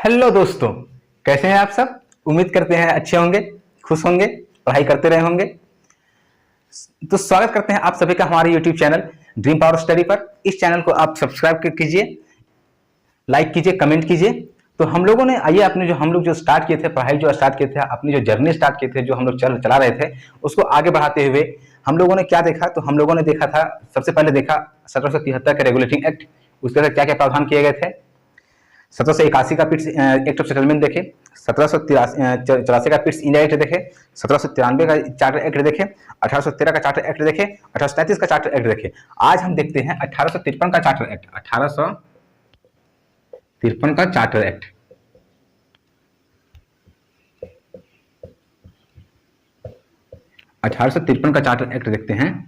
Hello दोस्तों, कैसे हैं आप सब। उम्मीद करते हैं अच्छे होंगे, खुश होंगे, पढ़ाई करते रहे होंगे। तो स्वागत करते हैं आप सभी का हमारे YouTube channel dream power study पर। इस चैनल को आप सब्सक्राइब कीजिए, लाइक कीजिए, कमेंट कीजिए। तो हम लोगों ने आइए अपने हम लोग जो स्टार्ट किए थे, पढ़ाई जो स्टार्ट किए थे, अपनी जो जर्नी स्टार्ट किए थे, जो हम लोग चला रहे थे, उसको आगे बढ़ाते हुए हम लोगों ने क्या देखा। तो हम लोगों ने देखा था, सबसे पहले देखा 1773 का रेगुलेटिंग एक्ट। उसके अंदर क्या क्या प्रावधान किए गए थे। 1781 का पिट्स एक्ट ऑफ सेटलमेंट देखे, 1784 का पिट्स इंडिया एक्ट देखे, 1793 का चार्टर एक्ट देखे, 1813 का चार्टर एक्ट देखे, 1833 का चार्टर एक्ट देखे। आज हम देखते हैं 1853 का चार्टर एक्ट। 1853 का चार्टर एक्ट। का चार्टर एक्ट देखते हैं।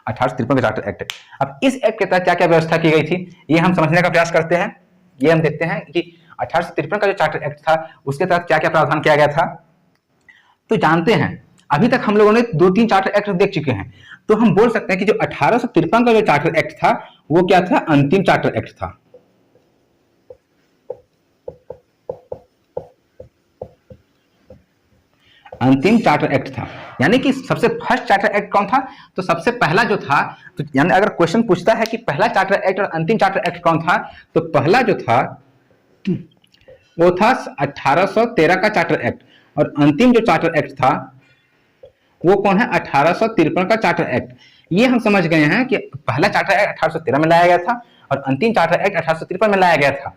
1853 का चार्टर एक्ट। अब इस एक्ट के तहत क्या क्या व्यवस्था की गई थी, ये हम समझने का प्रयास करते हैं। ये हम देखते हैं कि 1853 का जो चार्टर एक्ट था, उसके तहत क्या क्या प्रावधान किया गया था। तो जानते हैं, अभी तक हम लोगों ने 2-3 चार्टर एक्ट देख चुके हैं। तो हम बोल सकते हैं कि जो 1853 का जो चार्टर एक्ट था, वो क्या था, अंतिम चार्टर एक्ट था। अंतिम चार्टर एक्ट था, यानी कि सबसे फर्स्ट चार्टर एक्ट कौन था। तो सबसे पहला जो था, तो यानी अगर क्वेश्चन पूछता है कि पहला चार्टर एक्ट और अंतिम चार्टर एक्ट कौन था, तो पहला जो था वो था 1813 का चार्टर एक्ट, और अंतिम जो चार्टर एक्ट था वो कौन है, 1853 का चार्टर एक्ट। ये हम समझ गए हैं कि पहला चार्टर एक्ट 1813 में लाया गया था और अंतिम चार्टर एक्ट 1853 में लाया गया था।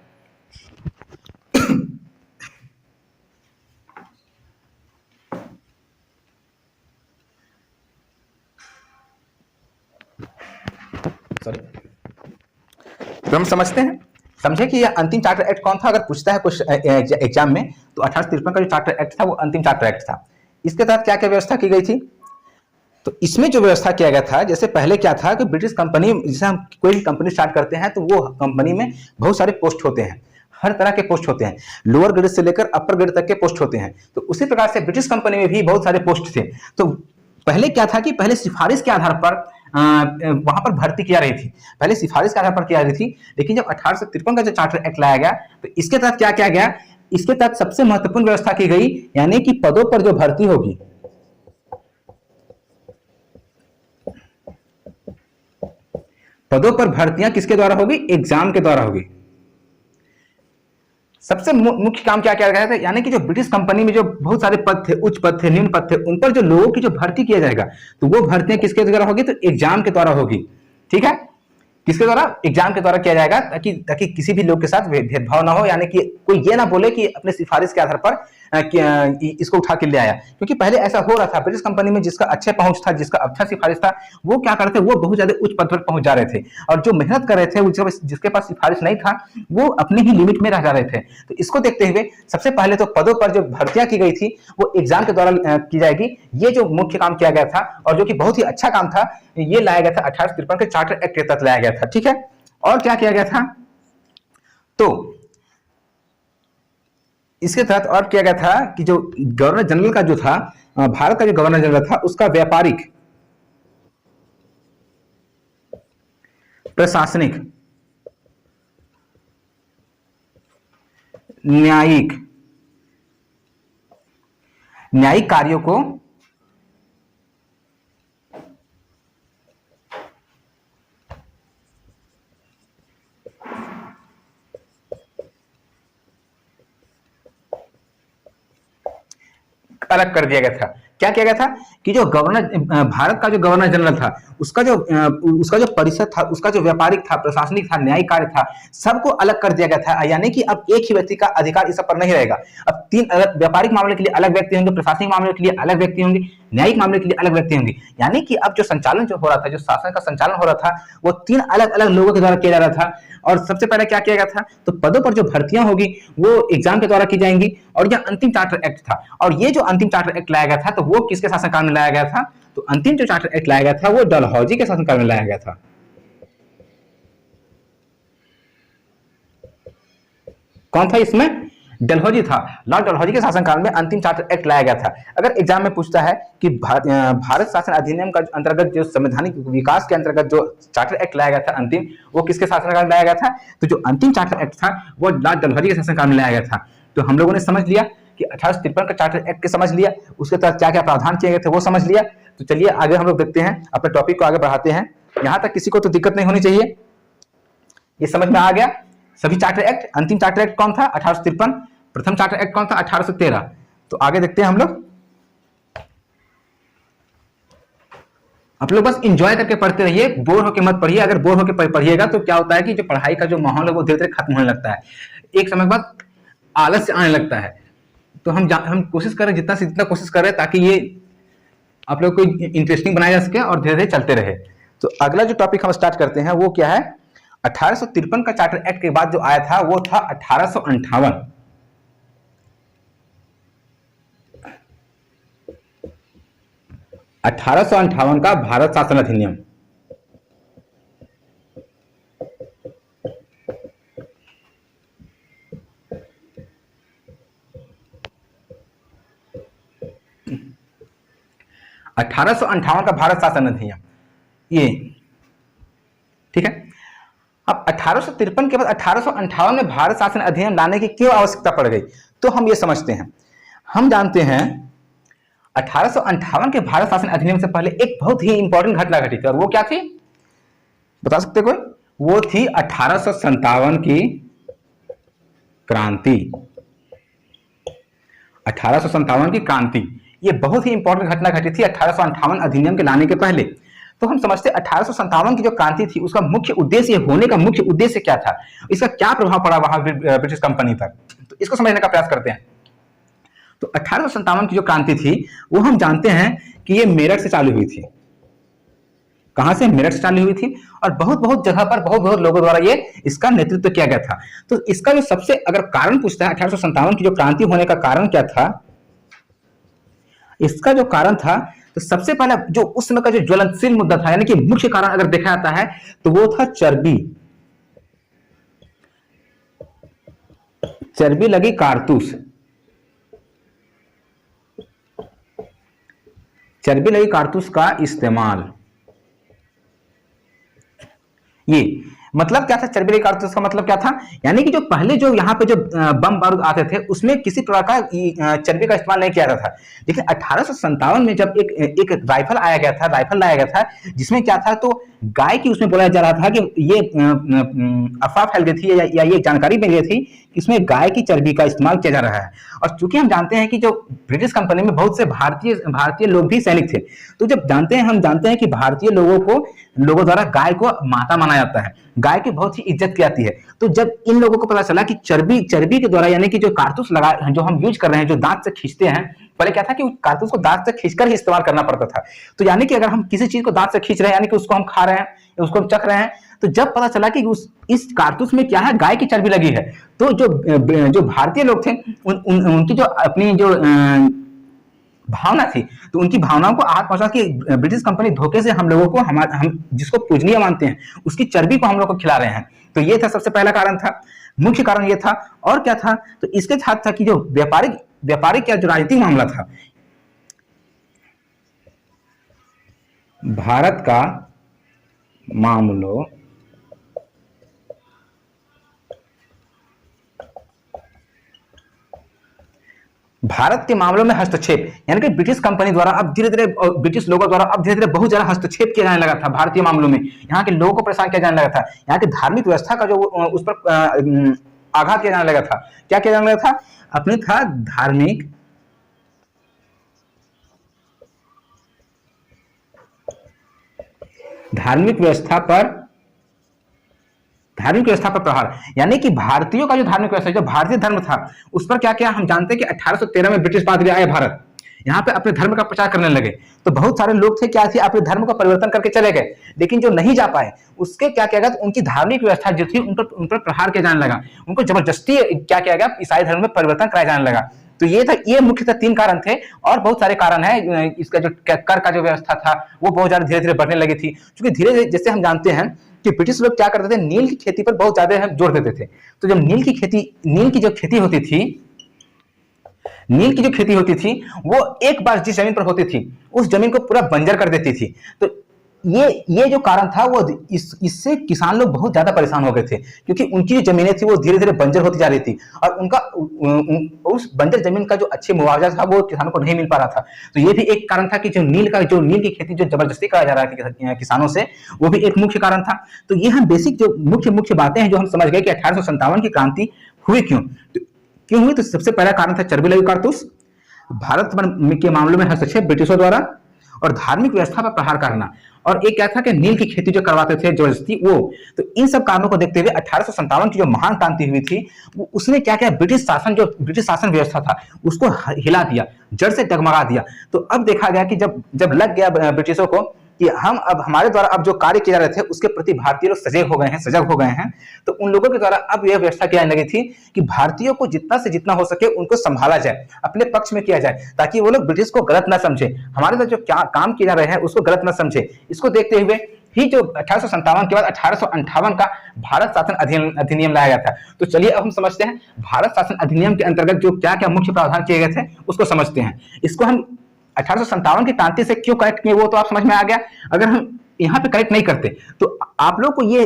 तो हम समझते हैं, समझे कि यह अंतिम चार्टर एक्ट कौन था। अगर पूछता है कुछ एग्जाम में, तो 1853 का जो चार्टर एक्ट था वो अंतिम चार्टर एक्ट था। इसके तहत क्या क्या व्यवस्था की गई थी। तो इसमें जो व्यवस्था किया गया था, जैसे पहले क्या था कि ब्रिटिश कंपनी, जैसे हम कोई भी कंपनी स्टार्ट करते हैं तो वो कंपनी में बहुत सारे पोस्ट होते हैं, हर तरह के पोस्ट होते हैं, लोअर ग्रेड से लेकर अपर ग्रेड तक के पोस्ट होते हैं। तो उसी प्रकार से ब्रिटिश कंपनी में भी बहुत सारे पोस्ट थे। तो पहले क्या था कि पहले सिफारिश के आधार पर वहां पर भर्ती किया रही थी, पहले सिफारिश के आधार पर किया रही थी। लेकिन जब 1853 का जो चार्टर एक्ट लाया गया, तो इसके तहत क्या किया गया, इसके तहत सबसे महत्वपूर्ण व्यवस्था की गई, यानी कि पदों पर जो भर्ती होगी, पदों पर भर्तियां किसके द्वारा होगी, एग्जाम के द्वारा होगी। सबसे मुख्य काम क्या किया गया था, यानी कि जो ब्रिटिश कंपनी में जो बहुत सारे पद थे, उच्च पद थे, निम्न पद थे, उन पर जो लोगों की जो भर्ती किया जाएगा, तो वो भर्तियां किसके द्वारा होगी, तो एग्जाम के द्वारा होगी। ठीक है, किसके द्वारा, एग्जाम के द्वारा किया जाएगा, ताकि किसी भी लोग के साथ भेदभाव ना हो, यानी कि कोई ये ना बोले कि अपने सिफारिश के आधार पर इसको उठा के ले आया। क्योंकि पहले ऐसा हो रहा था, ब्रिटिश कंपनी में जिसका अच्छा पहुंच था, जिसका अच्छा सिफारिश था, वो क्या करते, वो बहुत ज्यादा उच्च पद पर पहुंच जा रहे थे, और जो मेहनत कर रहे थे, जिसके पास सिफारिश नहीं था, वो अपने ही लिमिट में रह जा रहे थे। तो इसको देखते हुए सबसे पहले तो पदों पर जो भर्तियां की गई थी, वो एग्जाम के द्वारा की जाएगी। ये जो मुख्य काम किया गया था, और जो कि बहुत ही अच्छा काम था, ये लाया गया था 1853 के चार्टर एक्ट के तहत लाया गया था। ठीक है, और क्या किया गया था, तो इसके तहत और किया गया था कि जो गवर्नर जनरल का जो था, भारत का जो गवर्नर जनरल था, उसका व्यापारिक, प्रशासनिक, न्यायिक कार्यों को अलग कर दिया गया था। क्या किया गया था कि जो गवर्नर, भारत का जो गवर्नर जनरल था, उसका जो परिषद था, उसका जो व्यापारिक था, प्रशासनिक था, न्यायिक कार्य था, सबको अलग कर दिया गया था। यानी कि अब एक ही व्यक्ति का अधिकार इस सब पर नहीं रहेगा। अब 3 अलग, व्यापारिक मामले के लिए अलग व्यक्ति होंगे, प्रशासनिक मामले के लिए अलग व्यक्ति होंगे, न्यायिक मामले के लिए अलग व्यक्ति होंगे। यानी कि अब जो संचालन जो हो रहा था, जो शासन का संचालन हो रहा था, वो 3 अलग अलग लोगों के द्वारा किया जा रहा था। और सबसे पहले क्या किया गया था, तो पदों पर जो भर्तियां होगी वो एग्जाम के द्वारा की जाएंगी, और यह अंतिम चार्टर एक्ट था। और ये जो अंतिम चार्टर एक्ट लाया गया था, तो वो किसके शासनकाल में लाया गया था, तो अंतिम जो चार्टर एक्ट लाया गया था, वो डलहौजी के शासनकाल में लाया गया था। कौन था इसमें, डलहौजी था, लॉर्ड डलहौजी के शासनकाल में अंतिम चार्टर एक्ट लाया गया था। अगर एग्जाम में पूछता है कि भारत शासन अधिनियम का अंतर्गत जो संवैधानिक विकास के अंतर्गत जो चार्टर एक्ट लाया गया था अंतिम, वो किसके शासनकाल में लाया गया था? तो जो अंतिम चार्टर एक्ट था वो लॉर्ड डलहौजी के शासनकाल में लाया गया था। तो हम लोगों ने समझ लिया कि 1853 का चार्टर एक्ट के समझ लिया, उसके तहत क्या क्या प्रावधान किए गए थे वो समझ लिया। तो चलिए आगे हम लोग देखते हैं, अपने टॉपिक को आगे बढ़ाते हैं। यहां तक किसी को तो दिक्कत नहीं होनी चाहिए, ये समझ में आ गया सभी चार्टर एक्ट। अंतिम चार्टर एक्ट कौन था? 1853। प्रथम चार्टर एक्ट कौन था? 1813। तो आगे देखते हैं हम लोग। आप लोग बस एंजॉय करके पढ़ते रहिए, बोर होकर मत पढ़िए। अगर बोर होकर पढ़िएगा तो क्या होता है कि जो पढ़ाई का जो माहौल है वो धीरे धीरे खत्म होने लगता है, एक समय बाद आलस आने लगता है। तो हम कोशिश करें, जितना से जितना कोशिश करें ताकि ये आप लोग को इंटरेस्टिंग बनाया जा सके और धीरे धीरे चलते रहे। तो अगला जो टॉपिक हम स्टार्ट करते हैं वो क्या है? 1853 का चार्टर एक्ट के बाद जो आया था वो था 1858। 1858 का भारत शासन अधिनियम। का भारत शासन अधिनियम, ये ठीक है। अब 1853 के बाद 1858 में भारत शासन अधिनियम लाने की क्यों आवश्यकता पड़ गई, तो हम ये समझते हैं। हम जानते हैं 1858 के भारत शासन अधिनियम से पहले एक बहुत ही इंपॉर्टेंट घटना घटी थी, और वो क्या थी बता सकते कोई? वो थी 1857 की क्रांति। 1857 की क्रांति, ये बहुत ही इंपॉर्टेंट घटना घटी थी 1858 अधिनियम के लाने के पहले। तो हम समझते 1857 की जो क्रांति थी उसका मुख्य उद्देश्य, होने का मुख्य उद्देश्य क्या था, इसका क्या प्रभाव पड़ा वहां ब्रिटिश कंपनी पर, तो इसको समझने का प्रयास करते हैं। तो 1857 की जो क्रांति थी वो हम जानते हैं कि ये मेरठ से चालू हुई थी। कहां से? मेरठ से चालू हुई थी, और बहुत बहुत जगह पर बहुत बहुत लोगों द्वारा ये इसका नेतृत्व किया गया था। तो इसका जो सबसे अगर कारण पूछता है 1857 की जो क्रांति होने का कारण क्या था, इसका जो कारण था तो सबसे पहला जो उस समय का जो ज्वलनशील मुद्दा था, यानी कि मुख्य कारण अगर देखा जाता है तो वो था चर्बी। चर्बी लगी कारतूस, चर्बी लगी कारतूस का इस्तेमाल। ये मतलब क्या था? चर्बी लगी कारतूस का मतलब क्या था? यानी कि जो पहले जो यहाँ पे जो बम बारूद आते थे उसमें किसी प्रकार का चर्बी का इस्तेमाल नहीं किया जाता था। लेकिन 1857 में जब एक राइफल आया गया था, राइफल लाया गया था जिसमें क्या था, तो गाय की उसमें बोला जा रहा था कि ये अफवाह फैल गई थी या ये जानकारी मिल गई थी कि इसमें गाय की चर्बी का इस्तेमाल किया जा रहा है। और चूंकि हम जानते हैं कि जो ब्रिटिश कंपनी में बहुत से भारतीय लोग भी सैनिक थे, तो जब हम जानते हैं कि भारतीय लोगों द्वारा गाय को माता माना जाता है, गाय की बहुत ही इज्जत की जाती है। तो जब इन लोगों को पता चला कि चर्बी के द्वारा, यानी कि जो कारतूस लगा जो हम यूज कर रहे हैं, जो दांत से खींचते हैं, पहले क्या था कि कारतूस को दांत से खींचकर ही इस्तेमाल करना पड़ता था। तो यानी कि अगर हम किसी चीज को दांत से खींच रहे हैं, यानी कि उसको हम खा रहे हैं, उसको हम चख रहे हैं, तो जब पता चला कि इस कारतूस में क्या है, गाय की चर्बी लगी है, तो जो भारतीय लोग थे उनकी जो अपनी जो भावना थी, तो उनकी भावनाओं को आहत पहुंचा कि ब्रिटिश कंपनी धोखे से हम लोगों को हम जिसको पूजनीय मानते हैं उसकी चर्बी को हम लोग को खिला रहे हैं। तो ये था सबसे पहला कारण था, मुख्य कारण ये था। और क्या था? तो इसके साथ था कि जो व्यापारिक या जो राजनीतिक मामला था, भारत का मामलों भारत के मामलों में हस्तक्षेप, यानी कि ब्रिटिश कंपनी द्वारा अब धीरे धीरे, ब्रिटिश लोगों द्वारा अब धीरे धीरे बहुत ज्यादा हस्तक्षेप किया जाने लगा था भारतीय मामलों में। यहाँ के लोगों को परेशान किया जाने लगा था, यहाँ की धार्मिक व्यवस्था का जो उस पर आघात किया जाने लगा था। क्या किया जाने लगा था? अपने था धार्मिक व्यवस्था पर प्रहार, यानी कि भारतीयों का जो धार्मिक व्यवस्था, जो भारतीय धर्म था, उस पर क्या किया? हम जानते हैं कि 1813 में ब्रिटिश पादरी आए भारत, यहाँ पे अपने धर्म का प्रचार करने लगे। तो बहुत सारे लोग थे क्या थी, अपने धर्म का परिवर्तन करके चले गए, लेकिन जो नहीं जा पाए उसके क्या किया गया? तो उनकी धार्मिक व्यवस्था जो थी उन पर प्रहार किया जाने लगा, उनको जबरदस्ती क्या किया गया? ईसाई धर्म में परिवर्तन कराया जाने लगा। तो ये मुख्यतः 3 कारण थे, और बहुत सारे कारण है। इसका जो कर का जो व्यवस्था था वो बहुत ज्यादा धीरे धीरे बढ़ने लगी थी, क्योंकि धीरे धीरे जैसे हम जानते हैं कि ब्रिटिश लोग क्या करते थे, नील की खेती पर बहुत ज्यादा जोर देते थे। तो जब नील की जो खेती होती थी, नील की जो खेती होती थी वो एक बार जिस जमीन पर होती थी उस जमीन को पूरा बंजर कर देती थी। तो ये जो कारण था वो इससे किसान लोग बहुत ज्यादा परेशान हो गए थे, क्योंकि उनकी जो जमीनें थी वो धीरे धीरे बंजर होती जा रही थी और उनका उस बंजर जमीन का जो अच्छे मुआवजा था वो किसानों को नहीं मिल पा रहा था। तो ये भी एक कारण था कि जो नील की खेती जो जबरदस्ती कराया जा रहा था किसानों से, वो भी एक मुख्य कारण था। तो ये हम बेसिक जो मुख्य मुख्य बातें हैं जो हम समझ गए कि 1857 की क्रांति हुई क्यों। क्यों हुई? तो सबसे पहला कारण था चर्बी लघु कारतूस, भारत के मामलों में हस्तक्षेप ब्रिटिशों द्वारा, और धार्मिक व्यवस्था पर प्रहार करना, और एक क्या था कि नील की खेती जो करवाते थे जबरदस्ती वो। तो इन सब कारणों को देखते हुए 1857 की जो महान क्रांति हुई थी उसने क्या किया, ब्रिटिश शासन व्यवस्था था उसको हिला दिया, जड़ से डगमगा दिया। तो अब देखा गया कि जब जब लग गया ब्रिटिशों को कि हम अब हमारे द्वारा अब जो कार्य किए जा रहे थे उसके प्रति भारतीय लोग सजग हो गए हैं, तो उन लोगों के द्वारा अब यह व्यवस्था की जाने लगी थी कि भारतीयों को जितना से जितना हो सके उनको संभाला जाए, अपने पक्ष में किया जाए, ताकि वो लोग ब्रिटिश को गलत ना समझे, हमारे द्वारा जो क्या काम किए जा रहे हैं उसको गलत ना समझे। इसको देखते हुए ही जो 1857 के बाद 1858 का भारत शासन अधिनियम लाया गया था। तो चलिए अब हम समझते हैं भारत शासन अधिनियम के अंतर्गत जो क्या क्या मुख्य प्रावधान किए गए थे उसको समझते हैं। इसको हम 1857 की क्रांति से क्यों कनेक्ट किए वो तो आप समझ में आ गया। अगर हम यहाँ पे कनेक्ट नहीं करते तो आप लोग को ये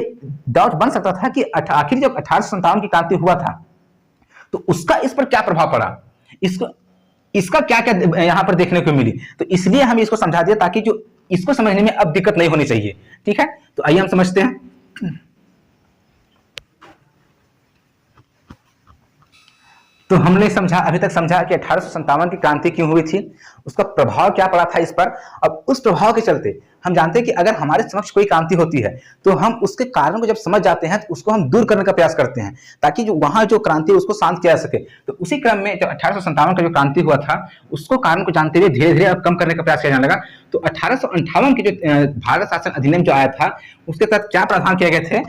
डाउट बन सकता था कि आखिर जब 1857 की क्रांति हुआ था तो उसका इस पर क्या प्रभाव पड़ा, इसका क्या क्या यहाँ पर देखने को मिली। तो इसलिए हम इसको समझा दिया ताकि जो इसको समझने में अब दिक्कत नहीं होनी चाहिए। ठीक है, तो आइए हम समझते हैं। तो हमने समझा, अभी तक समझा कि 1857 की क्रांति क्यों हुई थी, उसका प्रभाव क्या पड़ा था इस पर। अब उस प्रभाव के चलते हम जानते हैं कि अगर हमारे समक्ष कोई क्रांति होती है तो हम उसके कारण को जब समझ जाते हैं तो उसको हम दूर करने का प्रयास करते हैं ताकि जो वहां जो क्रांति है उसको शांत किया जा सके। तो उसी क्रम में जब 1857 का जो क्रांति हुआ था उसको कारण को जानते हुए धीरे धीरे अब कम करने का प्रयास किया जाने लगा। तो 1858 के जो भारत शासन अधिनियम जो आया था उसके तहत क्या प्रावधान किए गए थे,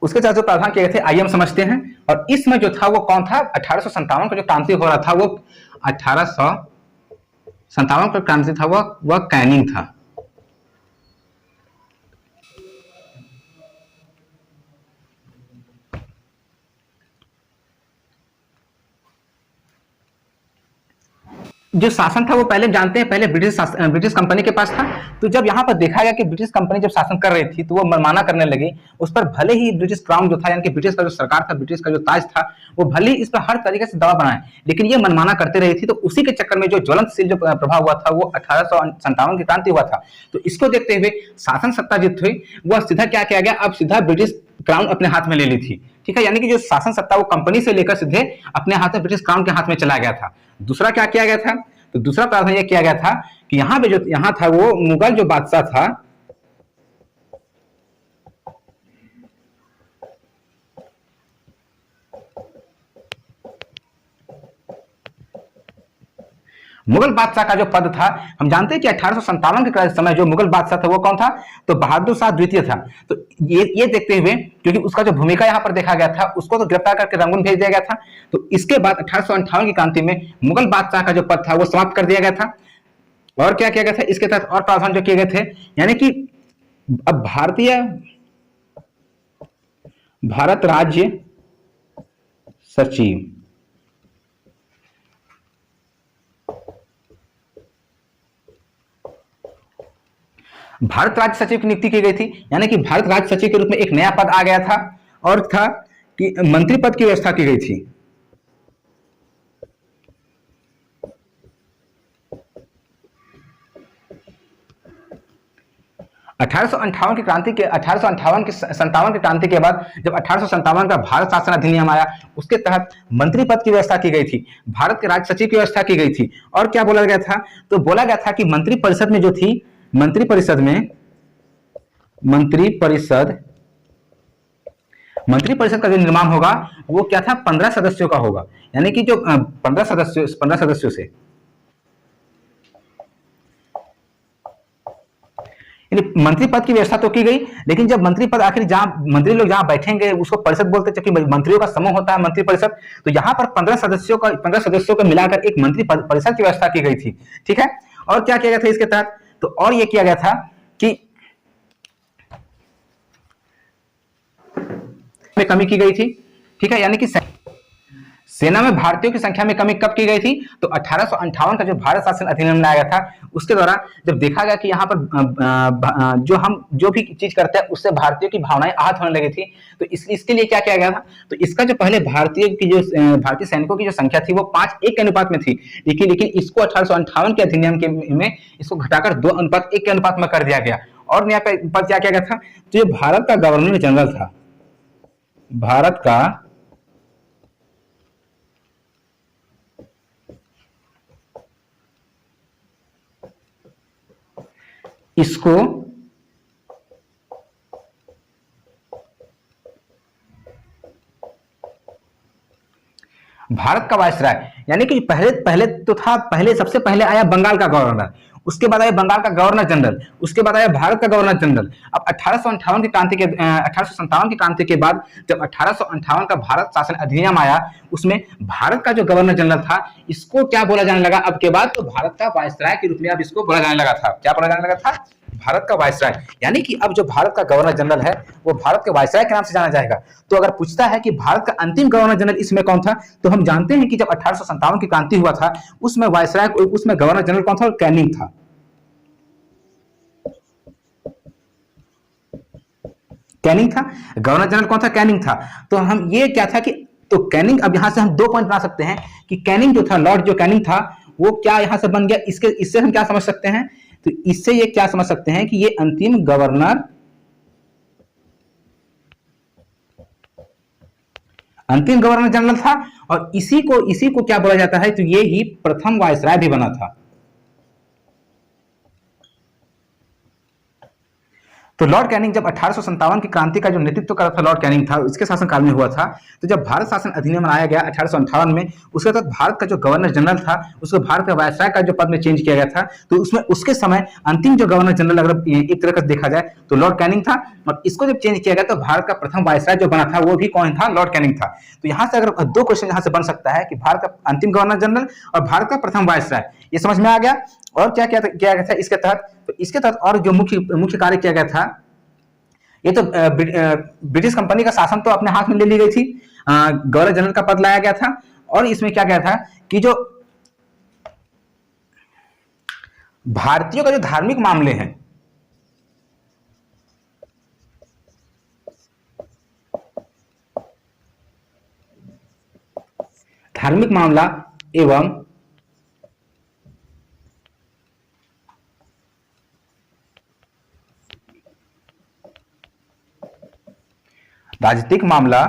उसके साथ जो प्रावधान किए गए थे आइए हम समझते हैं। और इसमें जो था वो कौन था, 1857 का जो क्रांति हो रहा था वो 1857 का क्रांति था वह कैनिंग था। जो शासन था वो पहले जानते हैं, पहले ब्रिटिश कंपनी के पास था। तो जब यहाँ पर देखा गया कि ब्रिटिश कंपनी जब शासन कर रही थी तो वो मनमाना करने लगी, उस पर भले ही ब्रिटिश क्राउन जो था यानी कि ब्रिटिश का जो सरकार था, ब्रिटिश का जो ताज था, वो भले ही इस पर हर तरीके से दबाव बनाए लेकिन ये मनमाना करते रही थी। तो उसी के चक्कर में जो ज्वलंतशील जो प्रभाव हुआ था वो 1857 की क्रांति हुआ था। तो इसको देखते हुए शासन सत्ता जित हुई वह सीधा क्या किया गया, अब सीधा ब्रिटिश क्राउन अपने हाथ में ले ली थी। ठीक है, यानी कि जो शासन सत्ता वो कंपनी से लेकर सीधे अपने हाथ में ब्रिटिश क्राउन के हाथ में चला गया था। दूसरा क्या किया गया था, तो दूसरा प्रावधान यह किया गया था कि यहाँ पे जो यहाँ था वो मुगल जो बादशाह था, मुगल बादशाह का जो पद था, हम जानते हैं कि 1857 के समय जो मुगल बादशाह था वो कौन था, तो बहादुर शाह द्वितीय था। तो ये देखते हुए क्योंकि उसका जो भूमिका यहाँ पर देखा गया था उसको तो गिरफ्तार करके रंगून भेज दिया गया था। तो इसके बाद 1858 की क्रांति में मुगल बादशाह का जो पद था वो समाप्त कर दिया गया था। और क्या किया गया था इसके तहत, और प्रावधान जो किए गए थे, यानी कि अब भारत राज्य सचिव, भारत राज्य सचिव की नियुक्ति की गई थी। यानी कि भारत राज्य सचिव के रूप में एक नया पद आ गया था और था कि मंत्री पद की व्यवस्था की गई थी। अठारह की क्रांति के 1857 की क्रांति के बाद जब 1857 का भारत शासन अधिनियम आया उसके तहत मंत्री पद की व्यवस्था की गई थी, भारत के राज्य सचिव की व्यवस्था की गई थी। और क्या बोला गया था, तो बोला गया था कि मंत्री परिषद में जो थी, मंत्री परिषद का जो निर्माण होगा वो क्या था, 15 सदस्यों का होगा। यानी कि जो 15 सदस्यों से मंत्री पद की व्यवस्था तो की गई, लेकिन जब मंत्री पद आखिर जहां मंत्री लोग जहां बैठेंगे उसको परिषद बोलते हैं, जबकि मंत्रियों का समूह होता है मंत्री परिषद। तो यहां पर 15 सदस्यों को मिलाकर एक मंत्री परिषद की व्यवस्था की गई थी। ठीक है, और क्या किया गया था इसके तहत, तो और यह किया गया था कि में कमी की गई थी। ठीक है, यानी कि सेना में भारतीयों की संख्या में कमी कब की गई थी? तो 1858 का जो भारत शासन अधिनियम लाया गया था उसके द्वारा जब देखा गया कि यहाँ पर जो हम जो भी चीज करते हैं उससे भारतीयों की भावनाएं आहत होने लगी थी, तो इसके लिए क्या किया गया था? तो इसका जो पहले भारतीय सैनिकों की जो संख्या थी वो 5:1 के अनुपात में थी, लेकिन इसको 1858 के अधिनियम में इसको घटाकर 2:1 के अनुपात में कर दिया गया। और यहाँ पर क्या किया गया था? तो जो भारत का गवर्नर जनरल था, भारत का इसको भारत का वायसराय, यानी कि पहले सबसे पहले आया बंगाल का गवर्नर, उसके बाद आया बंगाल का गवर्नर जनरल, उसके बाद आया भारत का गवर्नर जनरल। अब 1857 की क्रांति के बाद जब 1858 का भारत शासन अधिनियम आया उसमें भारत का जो गवर्नर जनरल था इसको क्या बोला जाने लगा अब के बाद? तो भारत का वायसराय के रूप में अब इसको बोला जाने लगा था। क्या बोला जाने लगा था? भारत का वायसराय, यानी कि अब जो भारत का गवर्नर जनरल है वो भारत के वायसराय के नाम से जाना जाएगा। तो अगर पूछता है कि भारत का अंतिम गवर्नर जनरल इसमें कौन था, तो हम जानते हैं कि जब 1857 की क्रांति हुआ था उसमें गवर्नर जनरल कौन था? कैनिंग था। कैनिंग था, गवर्नर जनरल कौन था? कैनिंग था। तो हम ये क्या था कि तो कैनिंग, अब यहां से हम 2 पॉइंट बना सकते हैं कि कैनिंग जो था, लॉर्ड जो कैनिंग था वो क्या यहां से बन गया? इससे हम क्या समझ सकते हैं? तो इससे ये क्या समझ सकते हैं कि ये अंतिम गवर्नर जनरल था और इसी को क्या बोला जाता है? तो ये ही प्रथम वायसराय भी बना था। तो लॉर्ड कैनिंग जब 1857 की क्रांति का जो नेतृत्व कर रहा था लॉर्ड कैनिंग था, इसके शासनकाल में हुआ था। तो जब भारत शासन अधिनियम लाया गया 1858 में, उसके तहत भारत का जो गवर्नर जनरल था उसको भारत का वायसराय का जो पद में चेंज किया गया था। तो उसमें उसके समय अंतिम जो गवर्नर जनरल अगर एक तरह से देखा जाए तो लॉर्ड कैनिंग था, और इसको जब चेंज किया गया तो भारत का प्रथम वायसराय जो बना था वो भी कौन था? लॉर्ड कैनिंग था। तो यहाँ से अगर 2 क्वेश्चन यहाँ से बन सकता है कि भारत का अंतिम गवर्नर जनरल और भारत का प्रथम वायसराय, ये समझ में आ गया। और क्या किया गया था इसके तहत? तो इसके तहत और जो मुख्य कार्य किया गया था, ये तो ब्रिटिश कंपनी का शासन तो अपने हाथ में ले ली गई थी, गवर्नर जनरल का पद लाया गया था। और इसमें क्या गया था कि जो भारतीयों का जो धार्मिक मामले हैं, धार्मिक मामला एवं राजनीतिक मामला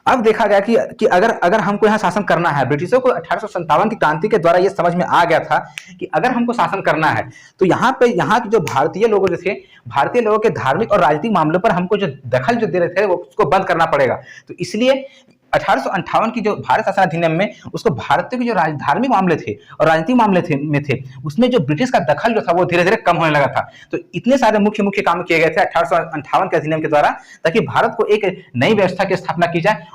अब देखा गया कि अगर हमको यहाँ शासन करना है, ब्रिटिशों को 1857 की क्रांति के द्वारा ये समझ में आ गया था कि अगर हमको शासन करना है तो यहाँ के जो भारतीय लोगों जो थे, भारतीय लोगों के धार्मिक और राजनीतिक मामलों पर हमको जो दखल जो दे रहे थे वो उसको बंद करना पड़ेगा। तो इसलिए 1858 की जो भारत शासन अधिनियम में उसको भारतीय के जो धार्मिक मामले थे और राजनीतिक मामले थे उसमें जो ब्रिटिश का दखल जो था वो धीरे धीरे कम होने लगा था। तो इतने सारे मुख्य काम किए गए थे 1858 के अधिनियम के द्वारा, ताकि भारत को एक नई व्यवस्था की स्थापना की जाए।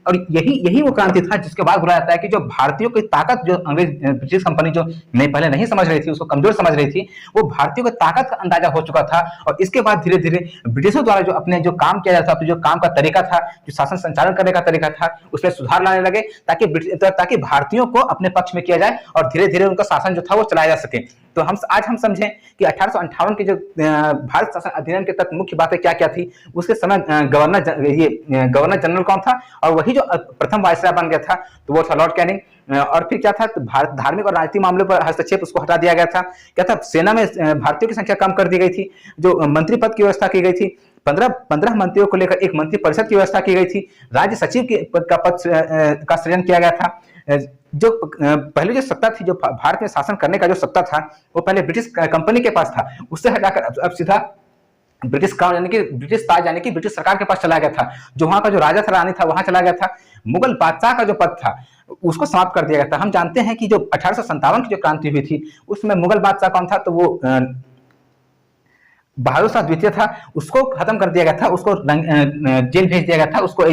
और यही वो क्रांति था जिसके बाद बोला जाता है कि जो भारतीयों की ताकत जो ब्रिटिश कंपनी जो पहले नहीं समझ रही थी, उसको कमजोर समझ रही थी, वो भारतीयों की ताकत का अंदाजा हो चुका था। और इसके बाद धीरे धीरे ब्रिटिशों द्वारा जो अपने जो काम किया जाता था, जो काम का तरीका था, जो शासन संचालन करने का तरीका था, उसमें सुधार लाने लगे ताकि भारतीयों को अपने पक्ष में किया जाए और धीरे धीरे उनका शासन जो था वो चलाया जा सके। तो आज हम समझें कि 1858 के जो भारत शासन अधिनियम के तहत मुख्य बातें क्या क्या थी। उसके समय गवर्नर जनरल कौन था, और वही जो प्रथम वायसराय बन गया था तो वो था लॉर्ड कैनिंग। और फिर क्या था? तो भारत धार्मिक और राजनीतिक मामलों पर हस्तक्षेप उसको हटा दिया गया था। क्या था? सेना में भारतीयों की संख्या कम कर दी गई थी, जो मंत्री पद की व्यवस्था की गई थी, 15 मंत्रियों को लेकर एक मंत्री परिषद की व्यवस्था की गई थी, राज्य सचिव का पद का सृजन किया गया था। जो पहले जो सत्ता थी, जो भारत में शासन करने का जो सत्ता था वो पहले ब्रिटिश कंपनी के पास था, उससे हटाकर अब सीधा ब्रिटिश काउंसिल यानी कि ब्रिटिश ताज यानी कि ब्रिटिश सरकार के पास चला गया था। जो वहां का जो राजा था, रानी था, वहां चला गया था। मुगल बादशाह का जो पद था उसको समाप्त कर दिया गया था। हम जानते हैं कि जो 1857 की जो क्रांति हुई थी उसमें मुगल बादशाह कौन था? तो वो भरोसा द्वितीय था, उसको खत्म कर दिया गया था, उसको जेल भेज दिया गया था, उसको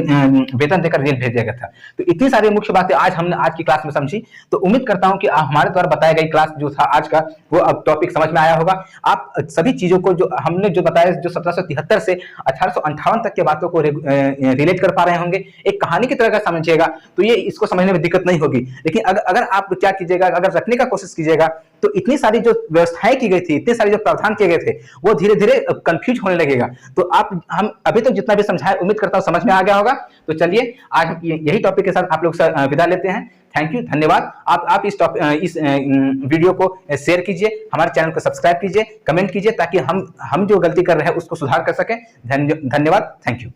वेतन देकर जेल भेज दिया गया था। तो इतनी सारी मुख्य बातें आज हमने आज की क्लास में समझी। तो उम्मीद करता हूं कि हमारे द्वारा बताया गई क्लास जो था आज का, वो अब टॉपिक समझ में आया होगा। आप सभी चीजों को जो हमने जो बताया, जो 1773 से 1858 तक के बातों को रिलेट कर पा रहे होंगे, एक कहानी की तरह का समझिएगा तो ये इसको समझने में दिक्कत नहीं होगी। लेकिन अगर आप क्या कीजिएगा, अगर रखने का कोशिश कीजिएगा तो इतनी सारी जो व्यवस्थाएं की गई थी, इतने सारे जो प्रावधान किए गए थे, वो धीरे धीरे कंफ्यूज होने लगेगा। तो हम अभी तो जितना भी समझाए, उम्मीद करता हूं समझ में आ गया होगा। तो चलिए आज हम यही टॉपिक के साथ आप लोग से विदा लेते हैं। थैंक यू, धन्यवाद। आप इस वीडियो को शेयर कीजिए, हमारे चैनल को सब्सक्राइब कीजिए, कमेंट कीजिए, ताकि हम जो गलती कर रहे हैं उसको सुधार कर सकें। धन्यवाद, थैंक यू।